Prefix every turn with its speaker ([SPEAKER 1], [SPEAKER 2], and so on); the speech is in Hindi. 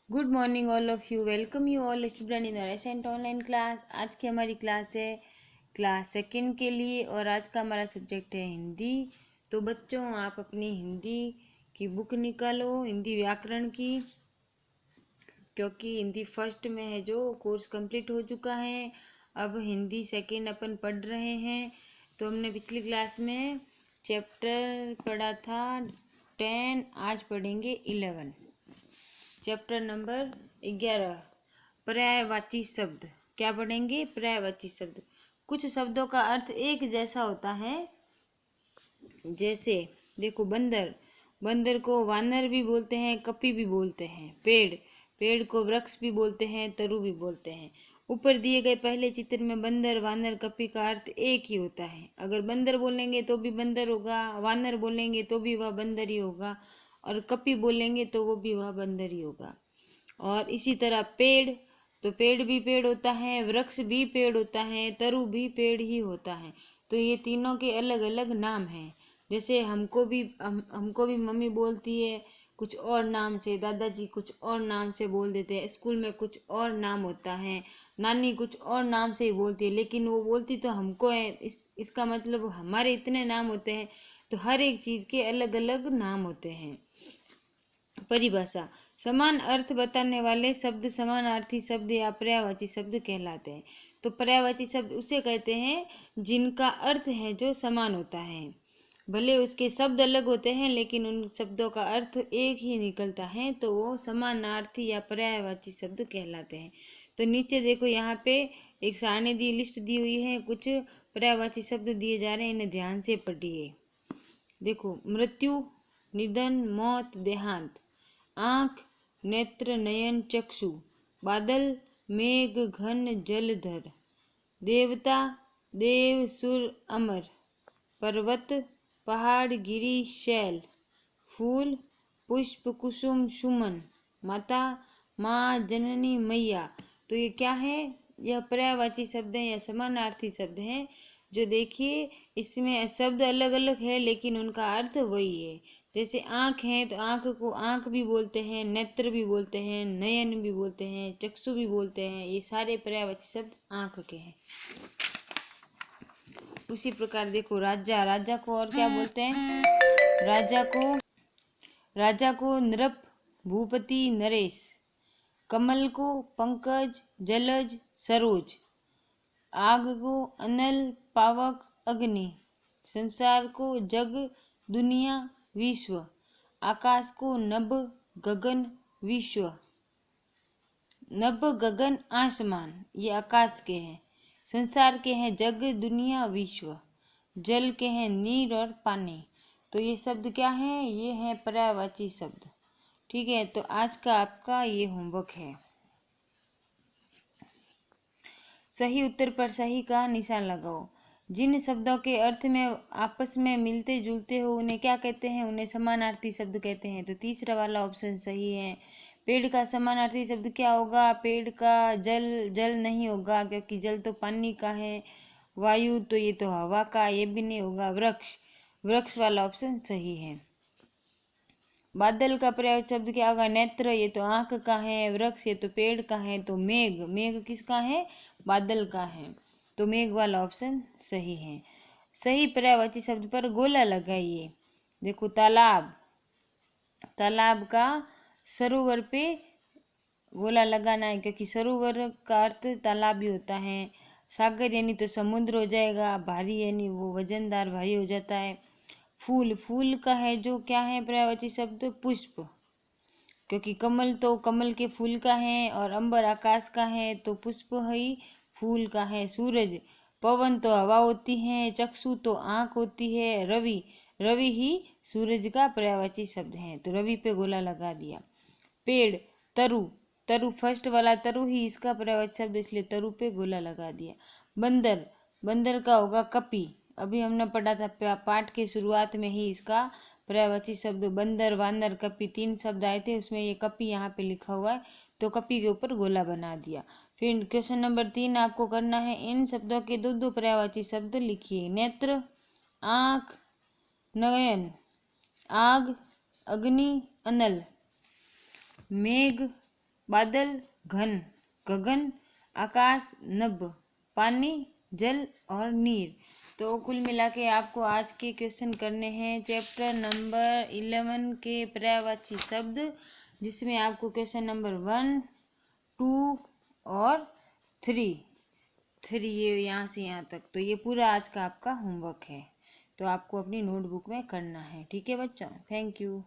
[SPEAKER 1] Good morning all of you. Welcome you all student in रेसेंट online class. आज की हमारी क्लास है क्लास सेकंड के लिए और आज का हमारा सब्जेक्ट है हिंदी। तो बच्चों, आप अपनी हिंदी की बुक निकालो, हिंदी व्याकरण की, क्योंकि हिंदी फर्स्ट में है जो कोर्स कंप्लीट हो चुका है। अब हिंदी सेकंड अपन पढ़ रहे हैं। तो हमने पिछली क्लास में चैप्टर पढ़ा था 10, आज पढ़ेंगे 11। चैप्टर नंबर 11, पर्यायवाची शब्द। क्या पढ़ेंगे? पर्यायवाची शब्द। कुछ शब्दों का अर्थ एक जैसा होता है। जैसे देखो, बंदर, बंदर को वानर भी बोलते हैं, कपि भी बोलते हैं। पेड़, पेड़ को वृक्ष भी बोलते हैं, तरु भी बोलते हैं। ऊपर दिए गए पहले चित्र में बंदर, वानर, कपि का अर्थ एक ही होता है। अगर बंदर बोलेंगे तो भी बंदर होगा, वानर बोलेंगे तो भी वह बंदर ही होगा, और कपि बोलेंगे तो वो भी वह बंदर ही होगा। और इसी तरह पेड़, तो पेड़ भी पेड़ होता है, वृक्ष भी पेड़ होता है, तरु भी पेड़ ही होता है। तो ये तीनों के अलग अलग नाम हैं। जैसे हमको भी मम्मी बोलती है कुछ और नाम से, दादाजी कुछ और नाम से बोल देते हैं, स्कूल में कुछ और नाम होता है, नानी कुछ और नाम से ही बोलती है, लेकिन वो बोलती तो हमको है। इसका मतलब हमारे इतने नाम होते हैं, तो हर एक चीज़ के अलग अलग नाम होते हैं। परिभाषा: समान अर्थ बताने वाले शब्द समानार्थी शब्द या पर्यायवाची शब्द कहलाते हैं। तो पर्यायवाची शब्द उसे कहते हैं जिनका अर्थ है जो समान होता है। भले उसके शब्द अलग होते हैं, लेकिन उन शब्दों का अर्थ एक ही निकलता है, तो वो समानार्थी या पर्यायवाची शब्द कहलाते हैं। तो नीचे देखो, यहाँ पे एक सारणी दी, लिस्ट दी हुई है, कुछ पर्यायवाची शब्द दिए जा रहे हैं, इन्हें ध्यान से पढ़िए। देखो, मृत्यु, निधन, मौत, देहांत। आँख, नेत्र, नयन, चक्षु। बादल, मेघ, घन, जलधर। देवता, देव, सुर, अमर। पर्वत, पहाड़, गिरी, शैल। फूल, पुष्प, कुसुम, सुमन। माता, माँ, जननी, मैया। तो ये क्या है? यह पर्यायवाची शब्द हैं या समानार्थी शब्द हैं। जो देखिए, इसमें शब्द अलग अलग है, लेकिन उनका अर्थ वही है। जैसे आँख है, तो आँख को आँख भी बोलते हैं, नेत्र भी बोलते हैं, नयन भी बोलते हैं, चक्षु भी बोलते हैं। ये सारे पर्यायवाची शब्द आँख के हैं। उसी प्रकार देखो, राजा, राजा को और क्या बोलते हैं? राजा को नृप, भूपति, नरेश। कमल को पंकज, जलज, सरोज। आग को अनल, पावक, अग्नि। संसार को जग, दुनिया, विश्व। आकाश को नभ, गगन, विश्व। नभ, गगन, आसमान, ये आकाश के हैं। संसार के हैं जग, दुनिया, विश्व। जल के हैं नीर और पानी। तो ये शब्द क्या हैं? ये हैं पर्यायवाची शब्द। ठीक है, तो आज का आपका ये होमवर्क है। सही उत्तर पर सही का निशान लगाओ। जिन शब्दों के अर्थ में आपस में मिलते जुलते हो उन्हें क्या कहते हैं? उन्हें समानार्थी शब्द कहते हैं। तो तीसरा वाला ऑप्शन सही है। पेड़ का समानार्थी शब्द क्या होगा? पेड़ का जल, जल नहीं होगा, क्योंकि जल तो पानी का है। वायु, तो ये तो हवा का, ये भी नहीं होगा। वृक्ष, वृक्ष वाला ऑप्शन सही है। बादल का पर्याय शब्द क्या होगा? नेत्र, ये तो आंख का है। वृक्ष, ये तो पेड़ का है। तो मेघ, मेघ किसका है? बादल का है। तो मेघ वाला ऑप्शन सही है। सही पर्यायवाची शब्द पर गोला लगाइए। देखो, तालाब, तालाब का सरोवर पे गोला लगाना है, क्योंकि सरोवर का अर्थ तालाब भी होता है। सागर यानी तो समुद्र हो जाएगा। भारी यानी वो वजनदार, भारी हो जाता है। फूल, फूल का है जो क्या है पर्यायवाची शब्द? पुष्प, क्योंकि कमल तो कमल के फूल का है, और अंबर आकाश का है, तो पुष्प ही फूल का है। सूरज, पवन तो हवा होती है। चक्षु तो आँख होती है। रवि, रवि ही सूरज का पर्यायवाची शब्द है, तो रवि पे गोला लगा दिया। पेड़, तरु, तरु फर्स्ट वाला तरु ही इसका पर्यायवाची शब्द, इसलिए तरु पे गोला लगा दिया। बंदर, बंदर का होगा कपि। अभी हमने पढ़ा था पाठ के शुरुआत में ही इसका पर्यायवाची शब्द बंदर, वानर, कपि, 3 शब्द आए थे, उसमें ये कपि यहाँ पे लिखा हुआ है, तो कपि के ऊपर गोला बना दिया। फिर क्वेश्चन नंबर 3 आपको करना है, इन शब्दों के दो दो पर्यायवाची शब्द लिखिए। नेत्र, आँख, नयन, आग, अग्नि, अनल। मेघ, बादल, घन, गगन, आकाश, नभ, पानी, जल और नीर। तो कुल मिला के आपको आज के क्वेश्चन करने हैं चैप्टर नंबर 11 के पर्यायवाची शब्द, जिसमें आपको क्वेश्चन नंबर 1, 2 और 3 ये यहाँ से यहाँ तक, तो ये पूरा आज का आपका होमवर्क है। तो आपको अपनी नोटबुक में करना है। ठीक है बच्चों, थैंक यू।